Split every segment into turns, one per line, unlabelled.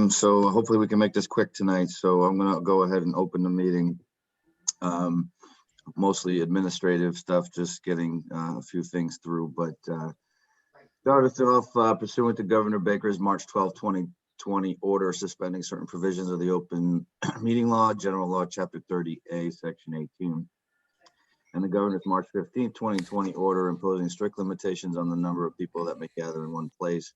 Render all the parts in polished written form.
So hopefully we can make this quick tonight. So I'm going to go ahead and open the meeting. Mostly administrative stuff, just getting a few things through, but start us off pursuant to Governor Baker's March 12, 2020 order suspending certain provisions of the open meeting law, general law, chapter 30A, section 18. And the governor's March 15, 2020 order imposing strict limitations on the number of people that may gather in one place.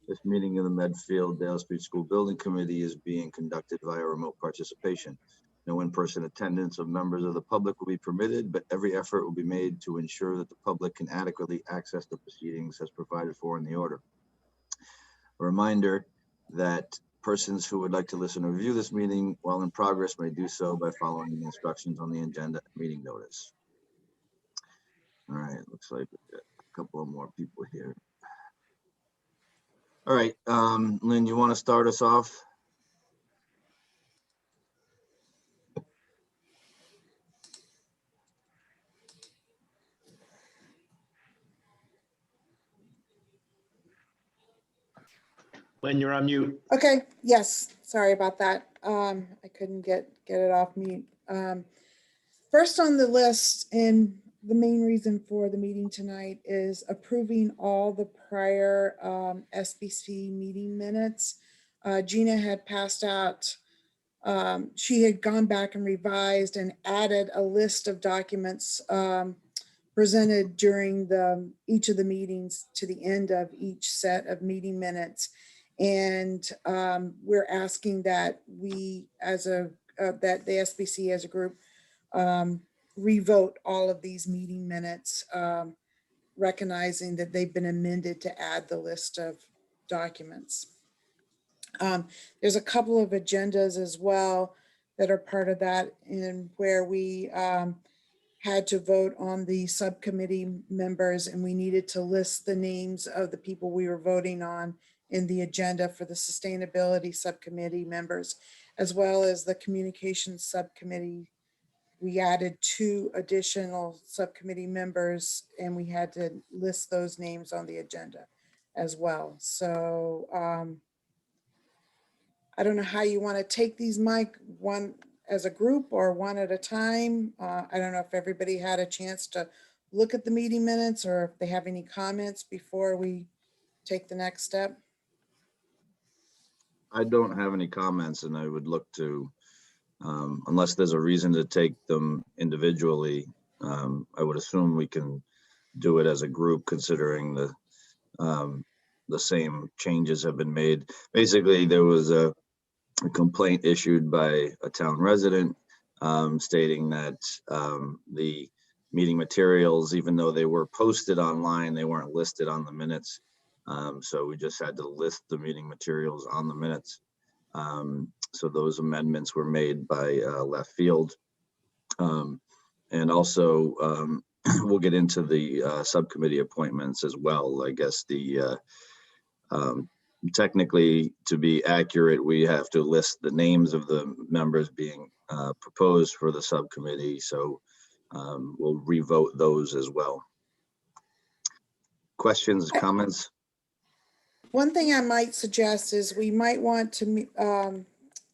This meeting of the Medfield Dale Street School Building Committee is being conducted via remote participation. No in-person attendance of members of the public will be permitted, but every effort will be made to ensure that the public can adequately access the proceedings as provided for in the order. A reminder that persons who would like to listen or view this meeting while in progress may do so by following the instructions on the agenda and meeting notice. All right, looks like we've got a couple of more people here. All right, Lynn, you want to start us off?
Lynn, you're on mute.
Okay, yes, sorry about that. I couldn't get it off mute. First on the list, and the main reason for the meeting tonight is approving all the prior SBC meeting minutes. Gina had passed out, she had gone back and revised and added a list of documents presented during each of the meetings to the end of each set of meeting minutes. And we're asking that we, that the SBC as a group, revote all of these meeting minutes, recognizing that they've been amended to add the list of documents. There's a couple of agendas as well that are part of that, in where we had to vote on the subcommittee members, and we needed to list the names of the people we were voting on in the agenda for the sustainability subcommittee members, as well as the communications subcommittee. We added 2 additional subcommittee members, and we had to list those names on the agenda as well. So I don't know how you want to take these, Mike, one as a group or one at a time. I don't know if everybody had a chance to look at the meeting minutes or if they have any comments before we take the next step.
I don't have any comments, and I would look to, unless there's a reason to take them individually, I would assume we can do it as a group, considering the same changes have been made. Basically, there was a complaint issued by a town resident stating that the meeting materials, even though they were posted online, they weren't listed on the minutes. So we just had to list the meeting materials on the minutes. So those amendments were made by left field. And also we'll get into the subcommittee appointments as well. I guess the technically, to be accurate, we have to list the names of the members being proposed for the subcommittee. So we'll revote those as well. Questions, comments?
One thing I might suggest is we might want to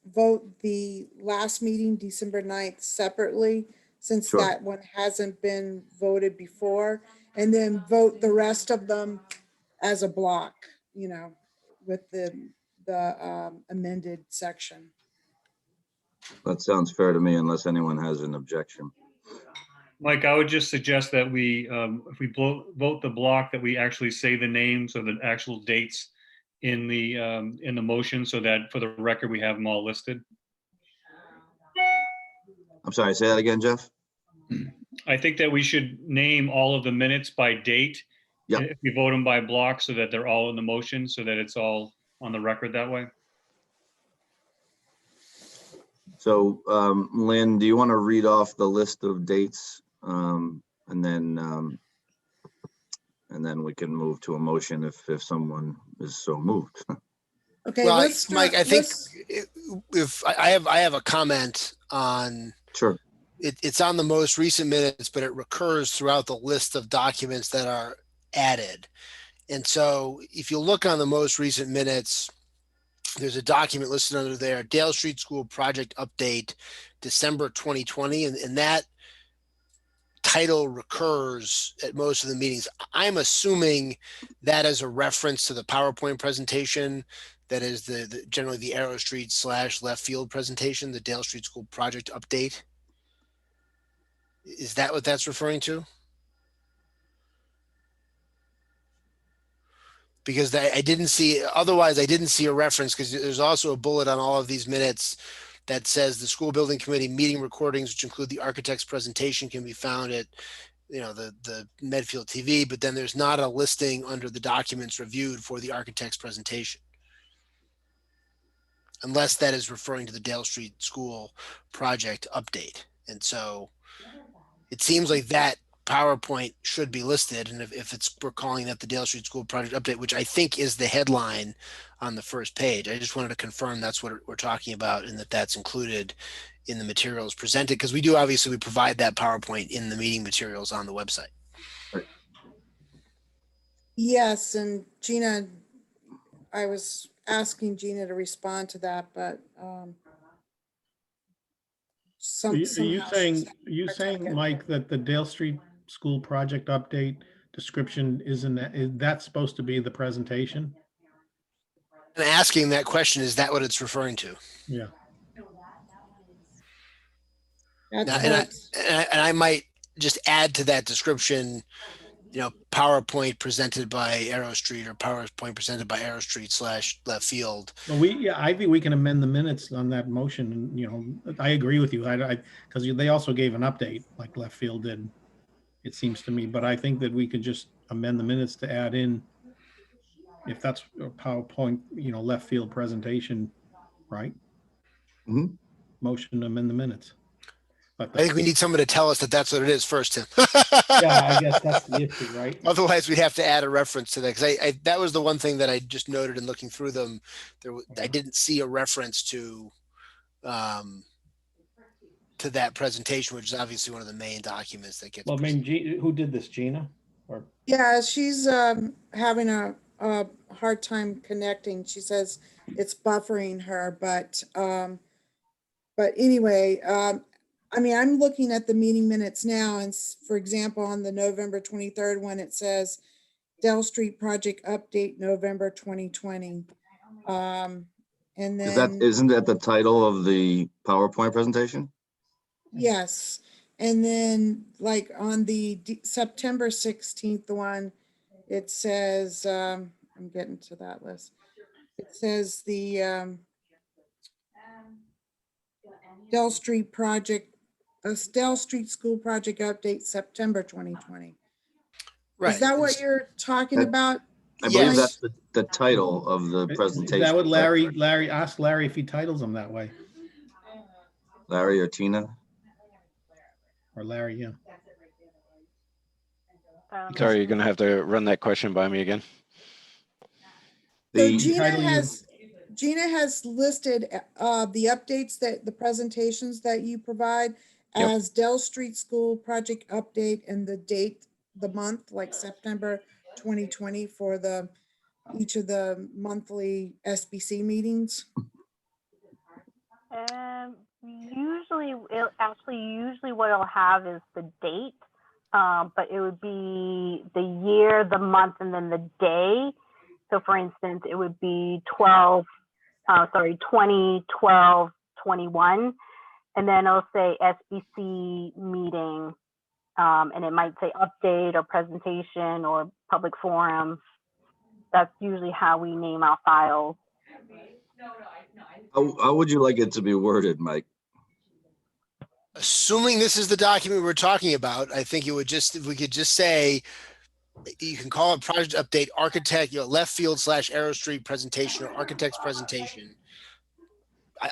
vote the last meeting, December 9th, separately, since
Sure.
that one hasn't been voted before, and then vote the rest of them as a block, you know, with the amended section.
That sounds fair to me, unless anyone has an objection.
Mike, I would just suggest that we, if we vote the block, that we actually say the names or the actual dates in the motion, so that for the record we have them all listed.
I'm sorry, say that again, Jeff?
I think that we should name all of the minutes by date.
Yep.
If we vote them by block, so that they're all in the motion, so that it's all on the record that way.
So Lynn, do you want to read off the list of dates, and then we can move to a motion if someone is so moved.
Okay,
Well,
let's start,
Mike, I think if I have a comment on,
Sure.
it's on the most recent minutes, but it recurs throughout the list of documents that are added. And so if you look on the most recent minutes, there's a document listed under there, Dale Street School Project Update, December 2020, and that title recurs at most of the meetings. I'm assuming that is a reference to the PowerPoint presentation that is generally the Arrow Street / left field presentation, the Dale Street School Project Update. Is that what that's referring to? Because I didn't see, otherwise I didn't see a reference, because there's also a bullet on all of these minutes that says the school building committee meeting recordings, which include the architect's presentation, can be found at, the Medfield TV, but then there's not a listing under the documents reviewed for the architect's presentation. Unless that is referring to the Dale Street School Project Update. And so it seems like that PowerPoint should be listed. And if we're calling that the Dale Street School Project Update, which I think is the headline on the first page, I just wanted to confirm that's what we're talking about and that that's included in the materials presented, because we provide that PowerPoint in the meeting materials on the website.
Yes, and Gina, I was asking Gina to respond to that, but
Are you saying, Mike, that the Dale Street School Project Update description is that supposed to be the presentation?
And asking that question, is that what it's referring to?
Yeah.
And I might just add to that description, PowerPoint presented by Arrow Street or PowerPoint presented by Arrow Street / left field.
Well, I think we can amend the minutes on that motion. I agree with you. Because they also gave an update like left field did, it seems to me. But I think that we could just amend the minutes to add in, if that's a PowerPoint, left field presentation, right?
Mhm.
Motion to amend the minutes.
I think we need someone to tell us that that's what it is first, Tim.
Yeah, I guess that's the issue, right?
Otherwise, we'd have to add a reference to that, because that was the one thing that I just noted in looking through them. I didn't see a reference to that presentation, which is obviously one of the main documents that gets.
Well, I mean, who did this, Gina? Or
yeah, she's having a hard time connecting. She says it's buffering her, but anyway, I'm looking at the meeting minutes now, and for example, on the November 23rd one, it says Dale Street Project Update, November 2020. And then
Isn't that the title of the PowerPoint presentation?
yes, and then like on the September 16th one, it says I'm getting to that list. It says the Dale Street School Project Update, September 2020.
Right.
Is that what you're talking about?
I believe
Yes.
that's the title of the
is
presentation.
that what Larry asked Larry if he titles them that way?
Larry or Tina?
Or Larry, yeah.
Sorry, you're gonna have to run that question by me again.
So
The
Gina has listed the updates, that the presentations that you provide
Yep.
as Dale Street School Project Update, and the date, the month, like September 2020 for each of the monthly SBC meetings.
Usually what it'll have is the date, but it would be the year, the month, and then the day. So for instance, it would be 2012-21, and then it'll say SBC meeting, and it might say update or presentation or public forum. That's usually how we name our files.
how would you like it to be worded, Mike?
Assuming this is the document we're talking about, I think if we could just say, you can call it Project Update, Architect, left field / Arrow Street presentation, or Architect's presentation.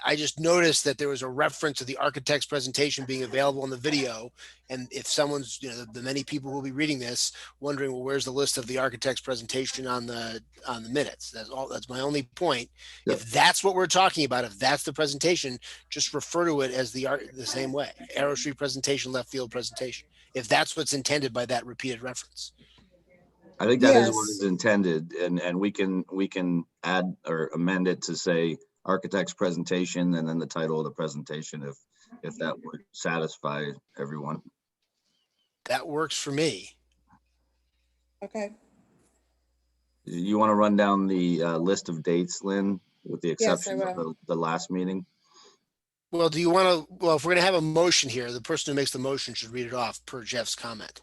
I just noticed that there was a reference to the architect's presentation being available in the video. And if someone's, the many people who will be reading this wondering, well, where's the list of the architect's presentation on the minutes? That's my only point.
Yeah.
If that's what we're talking about, if that's the presentation, just refer to it as the same way. Arrow Street presentation, left field presentation. If that's what's intended by that repeated reference.
I think that is what
Yes.
is intended, and we can add or amend it to say architect's presentation and then the title of the presentation if that would satisfy everyone.
That works for me.
Okay,
You want to run down the list of dates, Lynn, with the
Yes, I
exception of the last meeting?
Well, do you want to, well, if we're going to have a motion here, the person who makes the motion should read it off per Jeff's comment.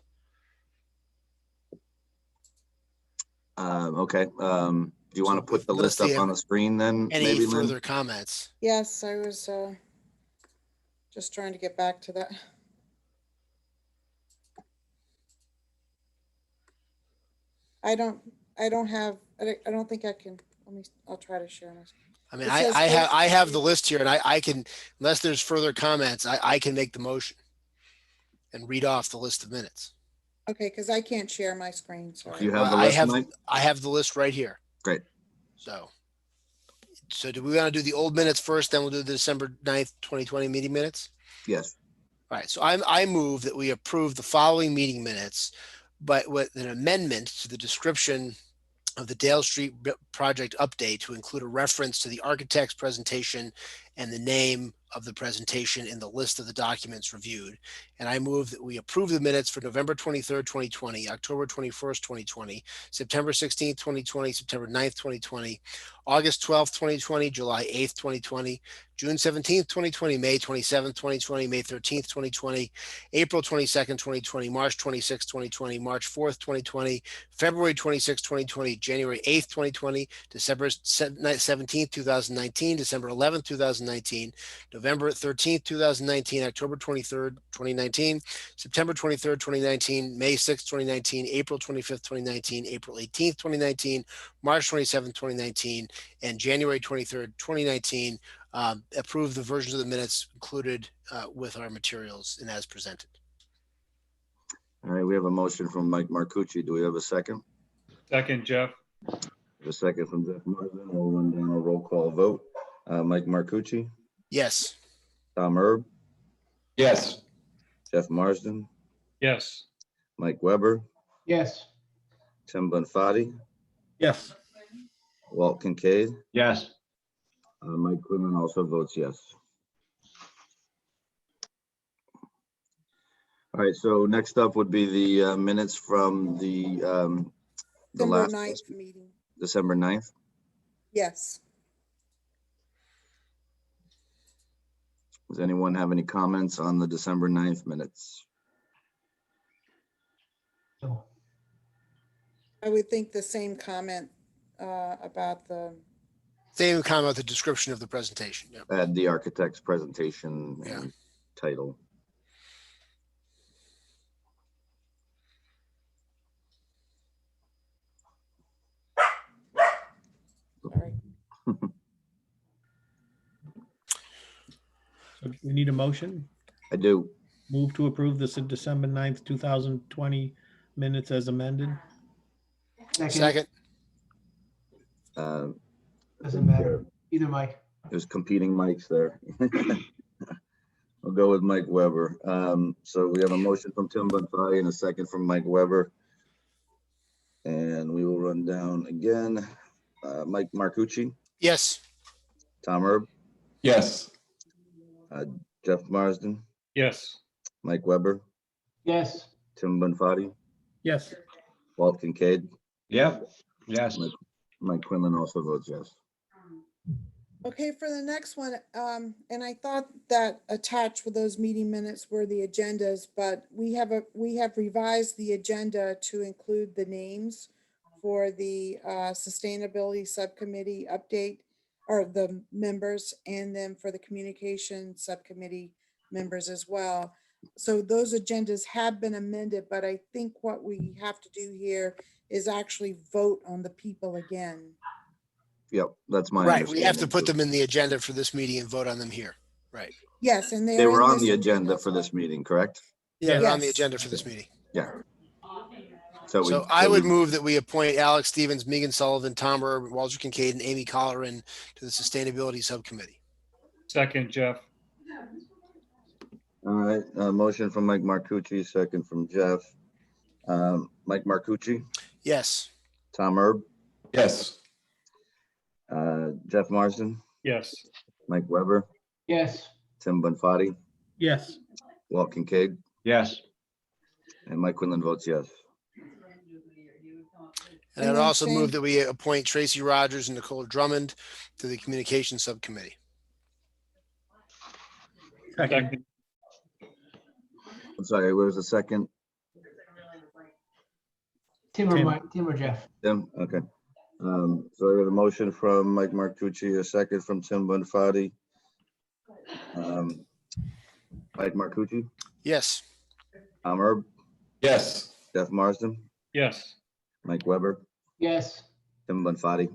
Okay. Do you want to put the
Let's
list up
see
on the screen then?
Any
Maybe,
further
Lynn?
comments?
yes, I was just trying to get back to that. I don't think I can, I'll try to share this.
I mean,
It says
I
first-
have the list here and I can, unless there's further comments, I can make the motion and read off the list of minutes.
Okay, because I can't share my screen, sorry.
You have the
I
list,
have,
Mike?
I have the list right here.
Great.
So do we want to do the old minutes first, then we'll do the December 9th, 2020 meeting minutes?
Yes.
All right, so I move that we approve the following meeting minutes, but with an amendment to the description of the Dale Street project update to include a reference to the architect's presentation and the name of the presentation in the list of the documents reviewed. And I move that we approve the minutes for November 23rd, 2020, October 21st, 2020, September 16th, 2020, September 9th, 2020, August 12th, 2020, July 8th, 2020, June 17th, 2020, May 27th, 2020, May 13th, 2020, April 22nd, 2020, March 26th, 2020, March 4th, 2020, February 26th, 2020, January 8th, 2020, December 17th, 2019, December 11th, 2019, November 13th, 2019, October 23rd, 2019, September 23rd, 2019, May 6th, 2019, April 25th, 2019, April 18th, 2019, March 27th, 2019, and January 23rd, 2019. Approve the versions of the minutes included with our materials and as presented.
All right, we have a motion from Mike Marcucci. Do we have a second?
Second, Jeff.
A second from Jeff Marsden. We'll run down a roll call vote. Mike Marcucci,
Yes.
Tom Erb,
Yes.
Jeff Marsden,
Yes.
Mike Weber,
Yes.
Tim Bonfati,
Yes.
Walt Kincaid.
Yes.
Mike Quinlan also votes yes. All right, so next up would be the minutes from the
December
last
9th meeting,
December 9th.
yes.
Does anyone have any comments on the December 9th minutes?
I would think the same comment about the,
Same comment about the description of the presentation. Yep.
Add the architect's presentation
Yeah.
and title.
sorry.
So we need a motion.
I do.
Move to approve the December 9th, 2020 minutes as amended.
Second.
Doesn't matter. Either Mike.
There's competing mics there. I'll go with Mike Weber. So we have a motion from Tim Bonfati and a second from Mike Weber. And we will run down again. Mike Marcucci,
Yes.
Tom Erb,
Yes.
Jeff Marsden,
Yes.
Mike Weber,
Yes.
Tim Bonfati,
Yes.
Walt Kincaid,
Yep. Yes.
Mike Quinlan also votes yes.
Okay, for the next one, and I thought that attached with those meeting minutes were the agendas, but we have revised the agenda to include the names for the sustainability subcommittee update, or the members, and then for the communication subcommittee members as well. So those agendas have been amended, but I think what we have to do here is actually vote on the people again.
Yep, that's my
Right. We have to
understanding,
put
too.
them in the agenda for this meeting and vote on them here. Right.
Yes, and
They were on the agenda for this meeting, correct?
Yeah, they're on the
Yes.
agenda for this meeting.
Yeah.
So I would move that we appoint Alex Stevens, Megan Sullivan, Tom Erb, Walter Kincaid, and Amy Colleran to the Sustainability Subcommittee.
Second, Jeff.
All right, motion from Mike Marcucci, second from Jeff. Mike Marcucci,
Yes.
Tom Erb,
Yes.
Jeff Marsden,
Yes.
Mike Weber,
Yes.
Tim Bonfati,
Yes.
Walt Kincaid,
Yes.
and Mike Quinlan votes yes.
And I'd
And then
also
Shane-
move that we appoint Tracy Rogers and Nicole Drummond to the Communications Subcommittee.
Second.
I'm sorry, where was the second?
Tim or
Tim.
Mike, Tim or Jeff?
Tim, okay. So I got a motion from Mike Marcucci, a second from Tim Bonfati. Mike Marcucci,
Yes.
Tom Erb,
Yes.
Jeff Marsden,
Yes.
Mike Weber,
Yes.
Tim Bonfati,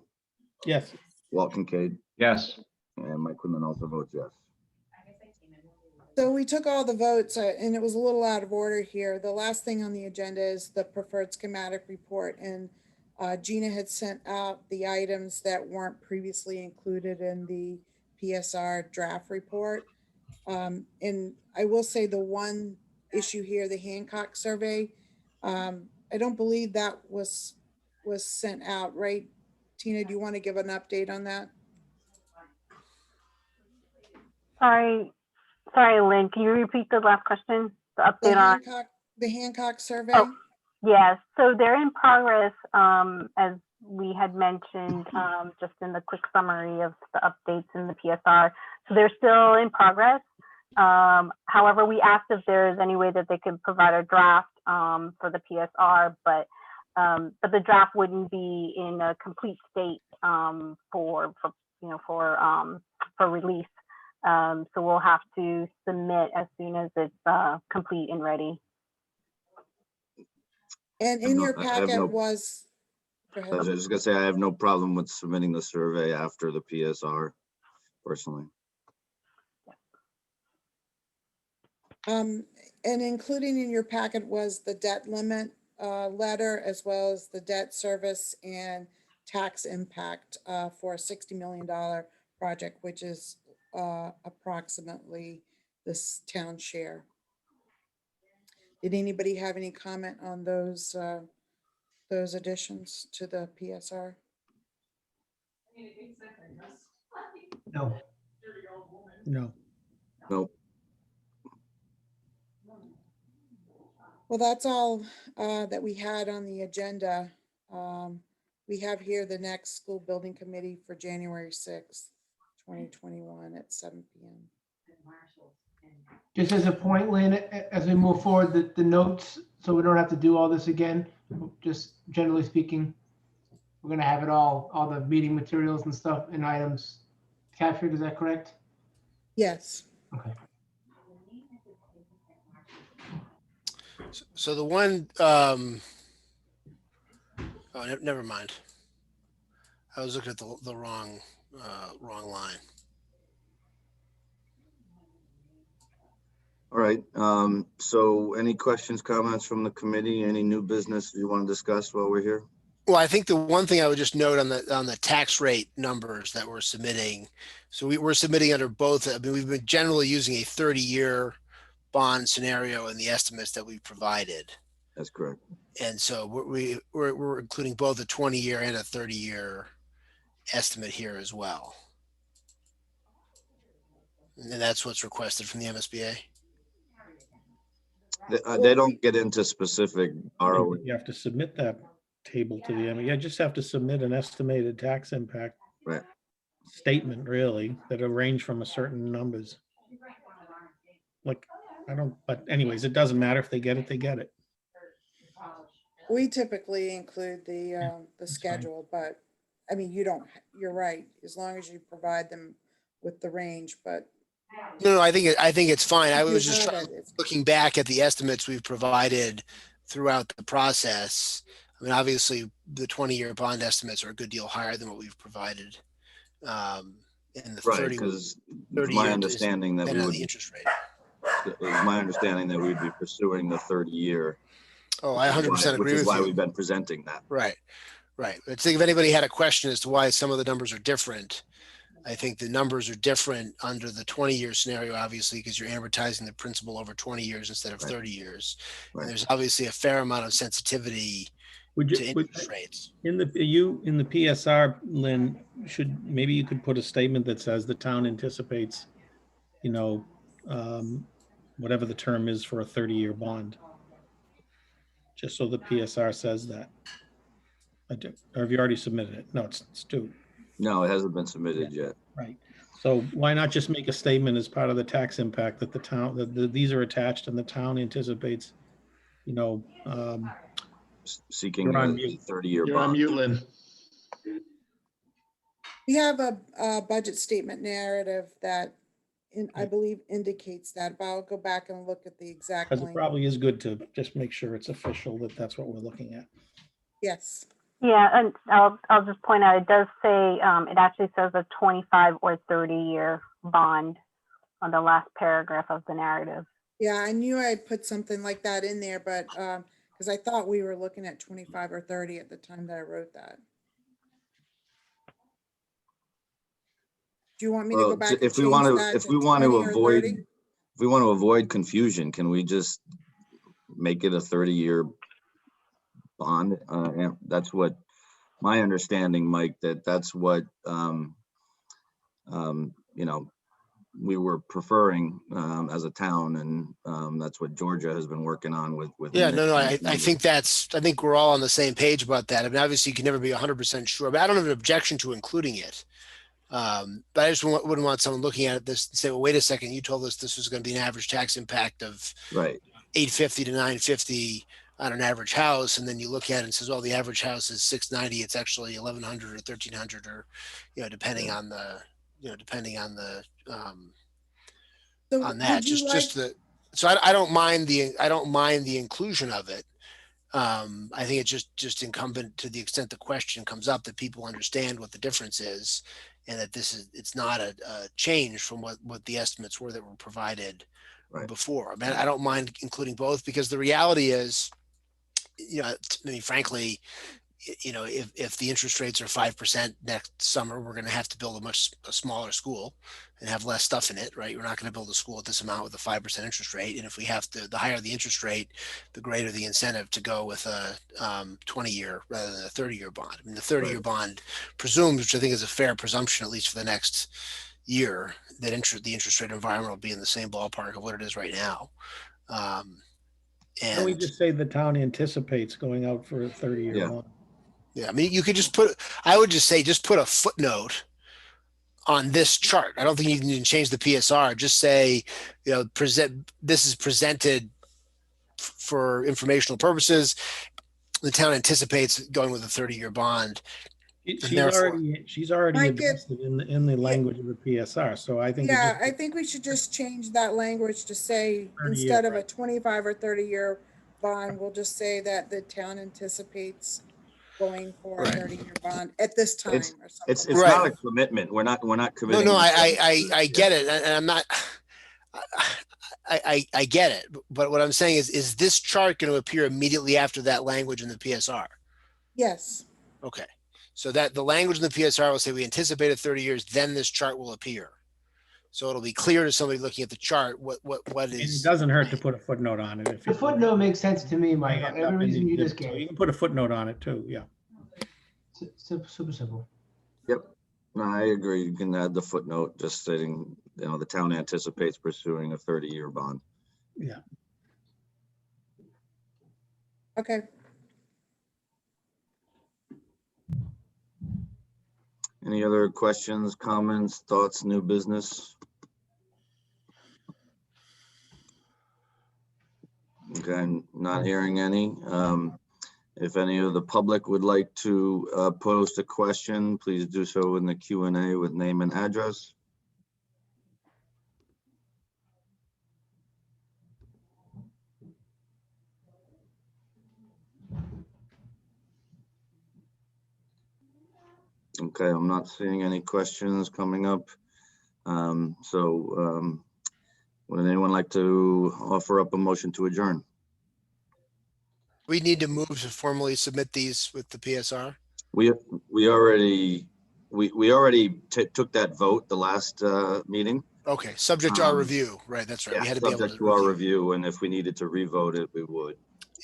Yes.
Walt Kincaid,
Yes.
and Mike Quinlan also votes yes.
So we took all the votes and it was a little out of order here. The last thing on the agenda is the preferred schematic report, and Gina had sent out the items that weren't previously included in the PSR draft report. And I will say the one issue here, the Hancock survey, I don't believe that was sent out, right? Tina, do you want to give an update on that?
Sorry, Lynn, can you repeat the last question? The
The
update on,
The Hancock survey?
Oh. yes, so they're in progress, as we had mentioned, just in the quick summary of the updates in the PSR. So they're still in progress. However, we asked if there's any way that they could provide a draft for the PSR, but the draft wouldn't be in a complete state for release. So we'll have to submit as soon as it's complete and ready.
And
I have
in
no-
your
I have
packet
no-
was, go
I
ahead.
was just gonna say, I have no problem with submitting the survey after the PSR, personally.
And including in your packet was the debt limit letter, as well as the debt service and tax impact for a $60 million project, which is approximately this town share. Did anybody have any comment on those additions to the PSR?
No.
No.
Nope.
Well, that's all that we had on the agenda. We have here the next school building committee for January 6th, 2021 at 7 p.m.
Just as a point, Lynn, as we move forward, the notes, so we don't have to do all this again, just generally speaking, we're gonna have it all the meeting materials and stuff and items captured, is that correct?
Yes.
Okay.
So the one, never mind. I was looking at the wrong line.
All right, so any questions, comments from the committee? Any new business you want to discuss while we're here?
Well, I think the one thing I would just note on the tax rate numbers that we're submitting. So we're submitting under both. I mean, we've been generally using a 30-year bond scenario in the estimates that we've provided.
That's correct.
And so we're including both a 20-year and a 30-year estimate here as well. And that's what's requested from the MSBA.
They don't get into specific ROE.
You have to submit that table to the, you just have to submit an estimated tax impact
Right.
statement, really, that will range from a certain numbers. Like, but anyways, it doesn't matter if they get it, they get it.
We typically include the
fine.
schedule, but I mean, you're right, as long as you provide them with the range, but.
No, I think it's fine. I
if you
was just
have it, it's-
looking back at the estimates we've provided throughout the process. I mean, obviously, the 20-year bond estimates are a good deal higher than what we've provided. In the
Right,
30
because
30
my
year
understanding that we
depending on
would,
the interest rate.
it was my understanding that we'd be pursuing the 30-year.
Oh, I 100% agree
Which is
with
why
you.
we've been presenting that.
Right. Let's think if anybody had a question as to why some of the numbers are different. I think the numbers are different under the 20-year scenario, obviously, because you're amortizing the principal over 20 years instead of
Right.
30 years.
Right.
And there's obviously a fair amount of sensitivity
Would
to
you, would-
interest rates.
in the PSR, Lynn, maybe you could put a statement that says the town anticipates, you know, whatever the term is for a 30-year bond. Just so the PSR says that. Or have you already submitted it? No, it's due.
No, it hasn't been submitted yet.
Right. So why not just make a statement as part of the tax impact that the town, that these are attached and the town anticipates, you know,
Seeking
You're on
a
mute.
30-year
You're on
bond.
mute, Lynn.
We have a budget statement narrative that I believe indicates that, but I'll go back and look at the exact
because it
language.
probably is good to just make sure it's official that that's what we're looking at.
Yes.
Yeah, and I'll just point out, it does say, it actually says a 25 or 30-year bond on the last paragraph of the narrative.
Yeah, I knew I'd put something like that in there, but, because I thought we were looking at 25 or 30 at the time that I wrote that. Do you want me to go
Well,
back and
if we
change
want
that
to, if we want
20
to
or
avoid,
30?
if we want to avoid confusion, can we just make it a 30-year bond? And that's what my understanding, Mike, that's what, you know, we were preferring as a town, and that's what Georgia has been working on with.
Yeah,
Nick.
no, I think we're all on the same page about that. I mean, obviously you can never be 100% sure, but I don't have an objection to including it. But I just wouldn't want someone looking at this and say, well, wait a second, you told us this was going to be an average tax impact of
Right.
$850 to $950 on an average house. And then you look at it and says, well, the average house is $690. It's actually $1,100 or $1,300 or, you know, depending on the,
So
on that,
would you like-
so I don't mind the inclusion of it. I think it's just incumbent, to the extent the question comes up, that people understand what the difference is, and that it's not a change from what the estimates were that were provided
Right.
before. I mean, I don't mind including both, because the reality is, you know, I mean, frankly, you know, if the interest rates are 5% next summer, we're going to have to build a smaller school and have less stuff in it, right? We're not going to build a school at this amount with a 5% interest rate. And if we have to, the higher the interest rate, the greater the incentive to go with a 20-year rather than a 30-year bond. I mean, the 30-year bond presumes, which I think is a fair presumption, at least for the next year, that the interest rate environment will be in the same ballpark of what it is right now.
Can we just say the town anticipates going out for a 30-year
Yeah.
bond?
Yeah, I mean, you could I would just say, just put a footnote on this chart. I don't think you can even change the PSR. Just say, you know, this is presented for informational purposes. The town anticipates going with a 30-year bond.
She's already
Mike,
invested in the language of the PSR. So I think.
Yeah, I think we should just change that language to say,
30-year,
instead of a
right.
25 or 30-year bond, we'll just say that the town anticipates going for a
Right.
30-year bond at this time or something.
It's
Right.
not a commitment. We're not committing.
No, I get it. And I'm not, I get it. But what I'm saying is this chart going to appear immediately after that language in the PSR?
Yes.
Okay. So that the language in the PSR will say we anticipate at 30 years, then this chart will appear. So it'll be clear to somebody looking at the chart what is.
It doesn't hurt to put a footnote on it. If
The
you
footnote makes sense to me, Mike.
Yeah,
Every reason you just
so you
gave.
can put a footnote on it too. Yeah.
Super simple.
Yep. No, I agree. You can add the footnote just stating, you know, the town anticipates pursuing a 30-year bond.
Yeah.
Okay.
Any other questions, comments, thoughts, new business? Okay, not hearing any. If any of the public would like to post a question, please do so in the Q&A with name and address. Okay, I'm not seeing any questions coming up. Would anyone like to offer up a motion to adjourn?
We need to move to formally submit these with the PSR.
We already took that vote the last meeting.
Okay, subject to our review, right? That's right.
Yeah,
We had to be able
subject
to
to our
review.
review, and if we needed to revote it, we would.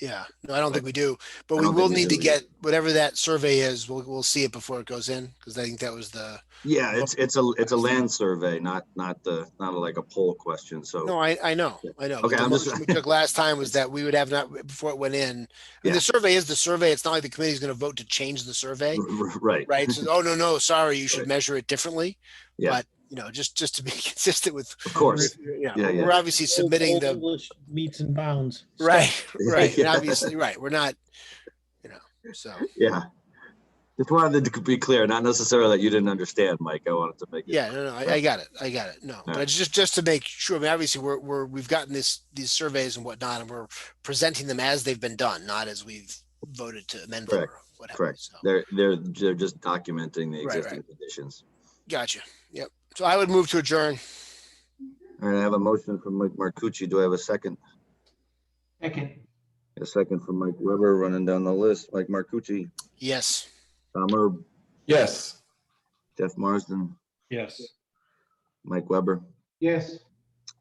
Yeah, no, I don't think we do, but
I
we
don't think
will
we
need
do
to get whatever that survey is. We'll see it before it goes in, because I think that was the,
Yeah, it's a land survey, not like a poll question. So
no, I know. But
Okay,
the
I'm just-
motion we took last time was that we would have not, before it went in. I mean,
Yeah.
the survey is the survey. It's not like the committee's going to vote to change the survey,
right.
right? So, oh, no, sorry, you should
Right.
measure it differently.
Yeah.
But, just to be consistent with,
Of course.
yeah,
Yeah, yeah.
we're obviously submitting the,
English meets and bounds.
right, right. And
Yeah.
obviously, right, we're not, so.
Yeah. Just wanted to be clear, not necessarily that you didn't understand, Mike. I wanted to make it.
Yeah, no, I got it. No, but it's just to make sure. I mean, obviously, we've gotten these surveys and whatnot, and we're presenting them as they've been done, not as we've voted to amend them
Correct.
or whatever.
Correct.
So,
They're just documenting the
Right,
existing conditions.
gotcha. Yep. So I would move to adjourn.
All right, I have a motion from Mike Marcucci. Do I have a second?
Second.
A second from Mike Weber, running down the list. Mike Marcucci,
Yes.
Tom Erb,
Yes.
Jeff Marsden,
Yes.
Mike Weber,
Yes.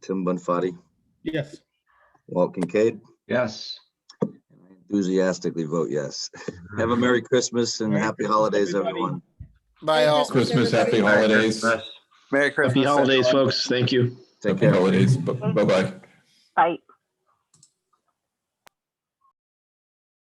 Tim Bonfati,
Yes.
Walt Kincaid.
Yes.
I enthusiastically vote yes. Have a Merry Christmas and
Merry
Happy
Christmas,
holidays,
everybody.
everyone.
Bye all.
Christmas, happy
everybody.
holidays.
Merry Christmas.
Happy holidays, folks. Thank you.
Take
Happy
care.
holidays. Bye-bye.
Bye.